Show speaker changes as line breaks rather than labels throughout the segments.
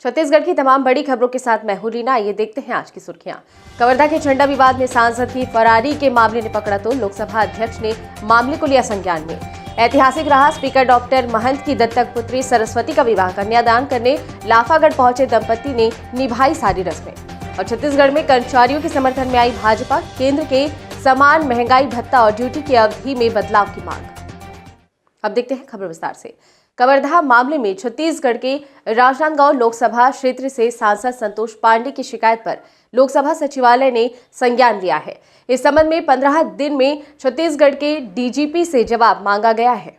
छत्तीसगढ़ की तमाम बड़ी खबरों के साथ मैं हूं रीना। ये देखते हैं आज की सुर्खियां। कवर्धा के झंडा विवाद में सांसद की फरारी के मामले ने पकड़ा तो लोकसभा अध्यक्ष ने मामले को लिया संज्ञान में। ऐतिहासिक रहा, स्पीकर डॉक्टर महंत की दत्तक पुत्री सरस्वती का विवाह कन्यादान करने लाफागढ़ पहुंचे दंपति ने निभाई सारी रस्में। और छत्तीसगढ़ में कर्मचारियों के समर्थन में आई भाजपा, केंद्र के समान महंगाई भत्ता और ड्यूटी की अवधि में बदलाव की मांग। अब देखते हैं खबर विस्तार से। कवर्धा मामले में छत्तीसगढ़ के राजनांदगांव लोकसभा क्षेत्र से सांसद संतोष पांडे की शिकायत पर लोकसभा सचिवालय ने संज्ञान लिया है। इस संबंध में 15 दिन में छत्तीसगढ़ के डीजीपी से जवाब मांगा गया है।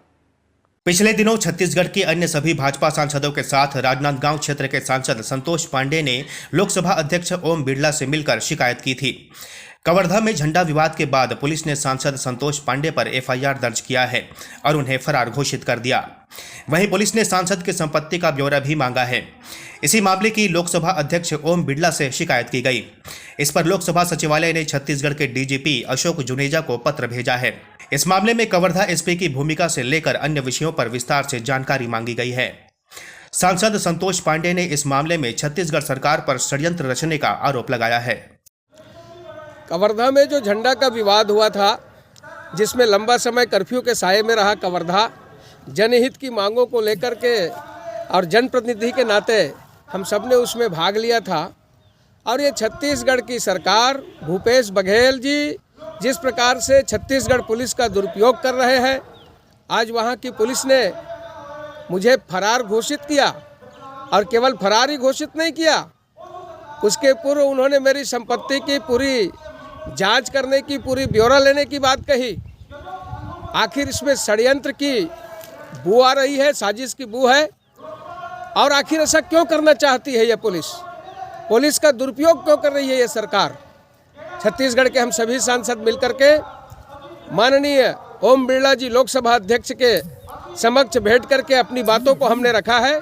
पिछले दिनों छत्तीसगढ़ के अन्य सभी भाजपा सांसदों के साथ राजनांदगांव क्षेत्र के सांसद संतोष पांडे ने लोकसभा अध्यक्ष ओम बिरला से मिलकर शिकायत की थी। कवर्धा में झंडा विवाद के बाद पुलिस ने सांसद संतोष पांडे पर एफआईआर दर्ज किया है और उन्हें फरार घोषित कर दिया। वहीं पुलिस ने सांसद की संपत्ति का ब्यौरा भी मांगा है। इसी मामले की लोकसभा अध्यक्ष ओम बिरला से शिकायत की गई। इस पर लोकसभा सचिवालय ने छत्तीसगढ़ के डीजीपी अशोक जुनेजा को पत्र भेजा है। इस मामले में कवर्धा एसपी की भूमिका से लेकर अन्य विषयों पर विस्तार से जानकारी मांगी गई है। सांसद संतोष पांडे ने इस मामले में छत्तीसगढ़ सरकार पर षड्यंत्र रचने का आरोप लगाया है।
कवर्धा में जो झंडा का विवाद हुआ था, जिसमें लंबा समय कर्फ्यू के साये में रहा कवर्धा, जनहित की मांगों को लेकर के और जनप्रतिनिधि के नाते हम सब ने उसमें भाग लिया था। और ये छत्तीसगढ़ की सरकार, भूपेश बघेल जी जिस प्रकार से छत्तीसगढ़ पुलिस का दुरुपयोग कर रहे हैं, आज वहाँ की पुलिस ने मुझे फरार घोषित किया। और केवल फरार ही घोषित नहीं किया, उसके पूर्व उन्होंने मेरी संपत्ति की पूरी जांच करने की, पूरी ब्यौरा लेने की बात कही। आखिर इसमें षड्यंत्र की बू आ रही है, साजिश की बू है। और आखिर ऐसा क्यों करना चाहती है ये पुलिस? पुलिस का दुरुपयोग क्यों कर रही है ये सरकार? छत्तीसगढ़ के हम सभी सांसद मिलकर के माननीय ओम बिरला जी लोकसभा अध्यक्ष के समक्ष भेंट करके अपनी बातों को हमने रखा है।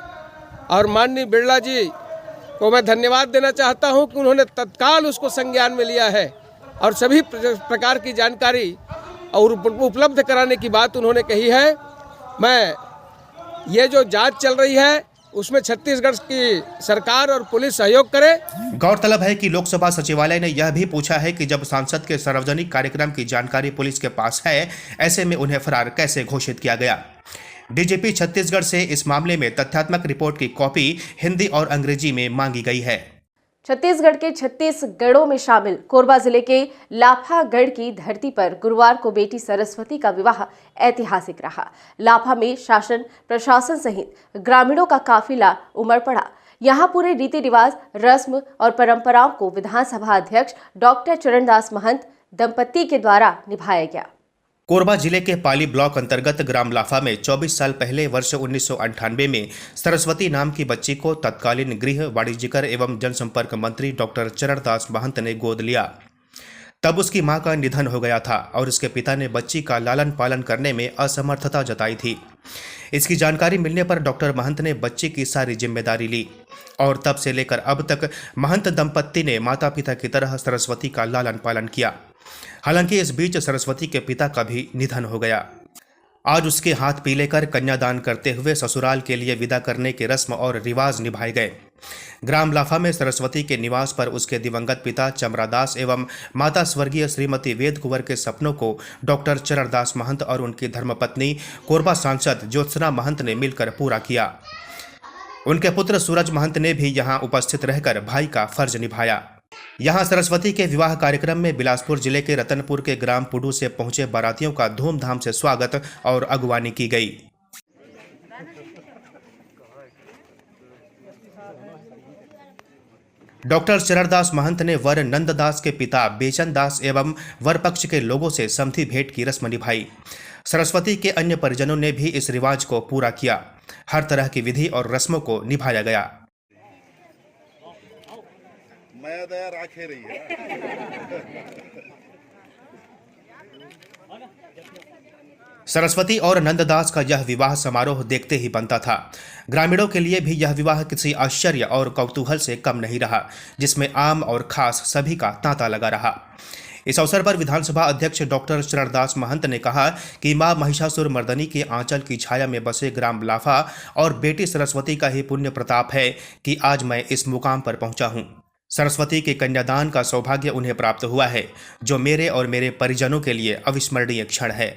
और माननीय बिरला जी को मैं धन्यवाद देना चाहता हूं कि उन्होंने तत्काल उसको संज्ञान में लिया है और सभी प्रकार की जानकारी और उपलब्ध कराने की बात उन्होंने कही है। मैं ये जो जांच चल रही है उसमें छत्तीसगढ़ की सरकार और पुलिस सहयोग करे।
गौरतलब है कि लोकसभा सचिवालय ने यह भी पूछा है कि जब सांसद के सार्वजनिक कार्यक्रम की जानकारी पुलिस के पास है, ऐसे में उन्हें फरार कैसे घोषित किया गया। डीजीपी छत्तीसगढ़ से इस मामले में तथ्यात्मक रिपोर्ट की कॉपी हिंदी और अंग्रेजी में मांगी गई है।
छत्तीसगढ़ के 36 गढ़ों में शामिल कोरबा जिले के लाफागढ़ की धरती पर गुरुवार को बेटी सरस्वती का विवाह ऐतिहासिक रहा। लाफा में शासन प्रशासन सहित ग्रामीणों का काफिला उमड़ पड़ा। यहाँ पूरे रीति रिवाज, रस्म और परंपराओं को विधानसभा अध्यक्ष डॉक्टर चरणदास महंत दंपति के द्वारा निभाया गया।
कोरबा जिले के पाली ब्लॉक अंतर्गत ग्राम लाफा में 24 साल पहले वर्ष 1998 में सरस्वती नाम की बच्ची को तत्कालीन गृह, वाणिज्यकर एवं जनसंपर्क मंत्री डॉक्टर चरणदास महंत ने गोद लिया। तब उसकी मां का निधन हो गया था और उसके पिता ने बच्ची का लालन पालन करने में असमर्थता जताई थी। इसकी जानकारी मिलने पर डॉक्टर महंत ने बच्ची की सारी जिम्मेदारी ली और तब से लेकर अब तक महंत दंपत्ति ने माता पिता की तरह सरस्वती का लालन पालन किया। हालांकि इस बीच सरस्वती के पिता का भी निधन हो गया। आज उसके हाथ पीले कर कन्यादान करते हुए ससुराल के लिए विदा करने के रस्म और रिवाज निभाए गए। ग्राम लाफा में सरस्वती के निवास पर उसके दिवंगत पिता चमरादास एवं माता स्वर्गीय श्रीमती वेद कुंवर के सपनों को डॉक्टर चरणदास महंत और उनकी धर्मपत्नी कोरबा सांसद ज्योत्सना महंत ने मिलकर पूरा किया। उनके पुत्र सूरज महंत ने भी यहां उपस्थित रहकर भाई का फर्ज निभाया। यहां सरस्वती के विवाह कार्यक्रम में बिलासपुर जिले के रतनपुर के ग्राम पुडू से पहुंचे बारातियों का धूमधाम से स्वागत और अगवानी की गई। डॉक्टर चरणदास महंत ने वर नंददास के पिता बेचन दास एवं वर पक्ष के लोगों से समधी भेंट की रस्म निभाई। सरस्वती के अन्य परिजनों ने भी इस रिवाज को पूरा किया। हर तरह की विधि और रस्मों को निभाया गया।
माया दया राखे रही है।
सरस्वती और नंददास का यह विवाह समारोह देखते ही बनता था। ग्रामीणों के लिए भी यह विवाह किसी आश्चर्य और कौतूहल से कम नहीं रहा, जिसमें आम और खास सभी का तांता लगा रहा। इस अवसर पर विधानसभा अध्यक्ष डॉक्टर चरणदास महंत ने कहा कि मां महिषासुर मर्दनी के आंचल की छाया में बसे ग्राम लाफा और बेटी सरस्वती का ही पुण्य प्रताप है कि आज मैं इस मुकाम पर पहुंचा हूं। सरस्वती के कन्यादान का सौभाग्य उन्हें प्राप्त हुआ है, जो मेरे और मेरे परिजनों के लिए अविस्मरणीय क्षण है।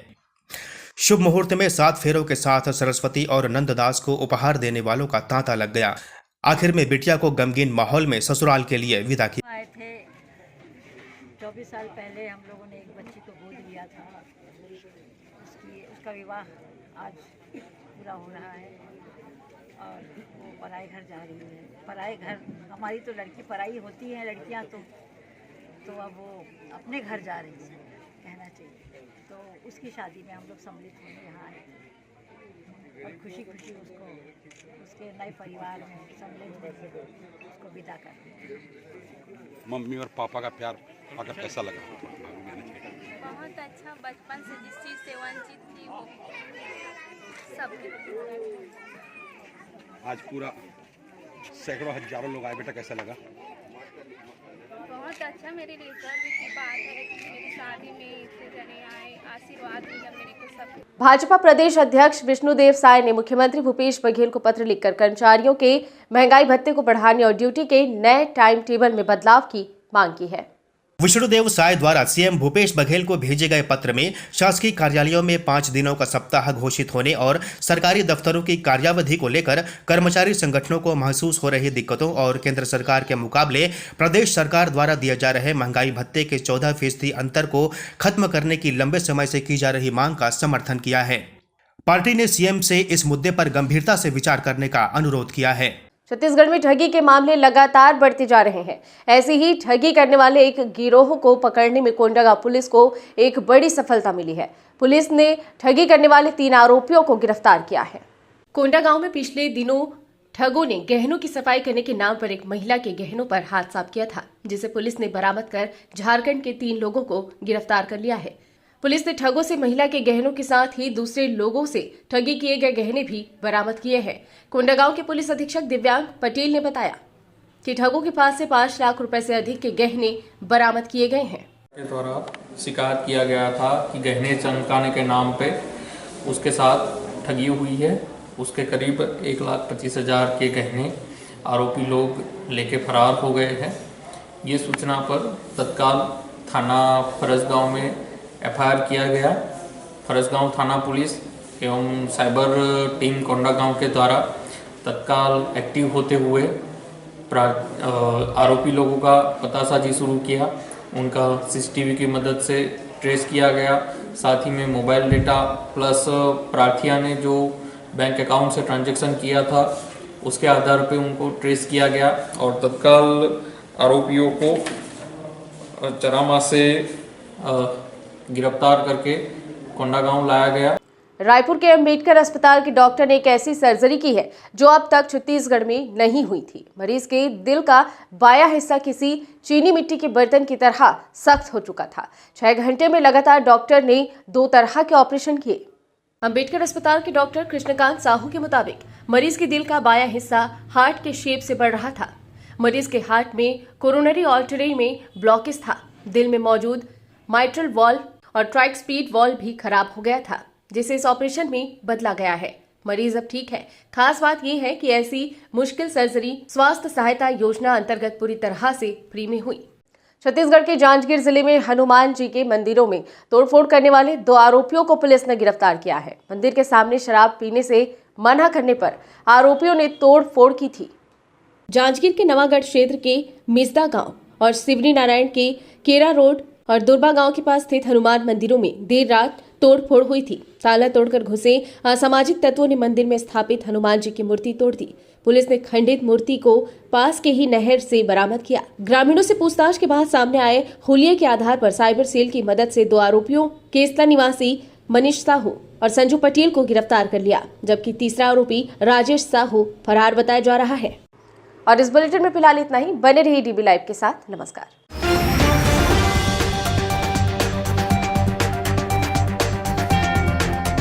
शुभ मुहूर्त में 7 फेरों के साथ सरस्वती और नंददास को उपहार देने वालों का तांता लग गया। आखिर में बिटिया को गमगीन माहौल में ससुराल के लिए विदा किया।
आए थे 24 साल पहले हम लोगों ने एक बच्ची को गोद लिया था। उसका विवाह आज पूरा हो रहा है और वो पराए घर जा रही है। पराए घर, हमारी तो लड़की पराई होती है, लड़कियां तो अब वो अपने घर जा रही है कहना चाहिए। तो उसकी शादी में हम लोग सम्मिलित होने यहाँ आए थे और खुशी खुशी उसके नए परिवार में सम्मिलित होकर उसको विदा करते हैं।
मम्मी और पापा का प्यार पाकर कैसा लगा?
बहुत अच्छा, बचपन से जिस चीज़ से वंचित थी वो सब।
आज पूरा सैकड़ों हजारों लोग आए, बेटा कैसा लगा?
बहुत अच्छा, मेरे लिए गर्व की बात है कि मेरी शादी में इतने जने आए, आशीर्वाद दिया मेरे को सब।
भाजपा प्रदेश अध्यक्ष विष्णुदेव साय ने मुख्यमंत्री भूपेश बघेल को पत्र लिखकर कर्मचारियों के महंगाई भत्ते को बढ़ाने और ड्यूटी के नए टाइम टेबल में बदलाव की मांग की है।
विष्णुदेव साय द्वारा सीएम भूपेश बघेल को भेजे गए पत्र में शासकीय कार्यालयों में 5 दिनों का सप्ताह घोषित होने और सरकारी दफ्तरों की कार्यावधि को लेकर कर्मचारी संगठनों को महसूस हो रही दिक्कतों और केंद्र सरकार के मुकाबले प्रदेश सरकार द्वारा दिए जा रहे महंगाई भत्ते के 14% अंतर को खत्म करने की लंबे समय से की जा रही मांग का समर्थन किया है। पार्टी ने सीएम से इस मुद्दे पर गंभीरता से विचार करने का अनुरोध किया है।
छत्तीसगढ़ में ठगी के मामले लगातार बढ़ते जा रहे हैं। ऐसे ही ठगी करने वाले एक गिरोह को पकड़ने में कोंडागांव पुलिस को एक बड़ी सफलता मिली है। पुलिस ने ठगी करने वाले 3 आरोपियों को गिरफ्तार किया है। कोंडागांव में पिछले दिनों ठगों ने गहनों की सफाई करने के नाम पर एक महिला के गहनों पर हाथ साफ किया था, जिसे पुलिस ने बरामद कर झारखंड के 3 लोगों को गिरफ्तार कर लिया है। पुलिस ने ठगों से महिला के गहनों के साथ ही दूसरे लोगों से ठगी किए गए गहने भी बरामद किए हैं। कोंडागांव के पुलिस अधीक्षक दिव्यांग पटेल ने बताया कि ठगों के पास से 5 लाख रुपए से अधिक के गहने बरामद किए गए हैं।
के द्वारा शिकायत किया गया था कि गहने चमकाने के नाम पे उसके साथ ठगी हुई है। उसके करीब 1,25,000 के गहने आरोपी लोग लेके फरार हो गए हैं। ये सूचना पर तत्काल थाना फरसगांव में FIR किया गया। फरसगांव थाना पुलिस एवं साइबर टीम कोंडागांव के द्वारा तत्काल एक्टिव होते हुए आरोपी लोगों का पतासाजी शुरू किया। उनका CCTV की मदद से ट्रेस किया गया। साथ ही में मोबाइल डेटा प्लस प्रार्थिया ने जो बैंक अकाउंट से ट्रांजैक्शन किया था उसके आधार पे उनको ट्रेस किया गया और तत्काल आरोपियों को चरामा से गिरफ्तार करके कोंडागांव लाया गया।
रायपुर के अंबेडकर अस्पताल के डॉक्टर ने एक ऐसी सर्जरी की है जो अब तक छत्तीसगढ़ में नहीं हुई थी। मरीज के दिल का बायां हिस्सा किसी चीनी मिट्टी के बर्तन की तरह सख्त हो चुका था। 6 घंटे में लगातार डॉक्टर ने 2 तरह के ऑपरेशन किए। अंबेडकर अस्पताल के डॉक्टर कृष्णकांत साहू के मुताबिक मरीज के दिल का बायां हिस्सा हार्ट के शेप से बढ़ रहा था। मरीज के हार्ट में कोरोनरी आर्टरी में ब्लॉकेज था। दिल में मौजूद माइट्रल वॉल्व और ट्राइस्पीड वॉल्व भी खराब हो गया था, जिसे इस ऑपरेशन में बदला गया है। मरीज अब ठीक है। खास बात यह है कि ऐसी मुश्किल सर्जरी स्वास्थ्य सहायता योजना अंतर्गत पूरी तरह से फ्री में हुई। छत्तीसगढ़ के जांजगीर जिले में हनुमान जी के मंदिरों में तोड़फोड़ करने वाले 2 आरोपियों को पुलिस ने गिरफ्तार किया है। मंदिर के सामने शराब पीने से मना करने पर आरोपियों ने तोड़फोड़ की थी। जांजगीर के नवागढ़ क्षेत्र के मिसदा गांव और शिवरी नारायण के केरा रोड और दुर्बा गांव के पास स्थित हनुमान मंदिरों में देर रात तोड़फोड़ हुई थी। ताला तोड़कर घुसे असामाजिक तत्वों ने मंदिर में स्थापित हनुमान जी की मूर्ति तोड़ दी। पुलिस ने खंडित मूर्ति को पास के ही नहर से बरामद किया। ग्रामीणों से पूछताछ के बाद सामने आए हुलिये के आधार पर साइबर सेल की मदद से 2 आरोपियों केसला निवासी मनीष साहू और संजू पटेल को गिरफ्तार कर लिया, जबकि तीसरा आरोपी राजेश साहू फरार बताया जा रहा है। और इस बुलेटिन में फिलहाल इतना ही। बने रहिए DB लाइव के साथ। नमस्कार।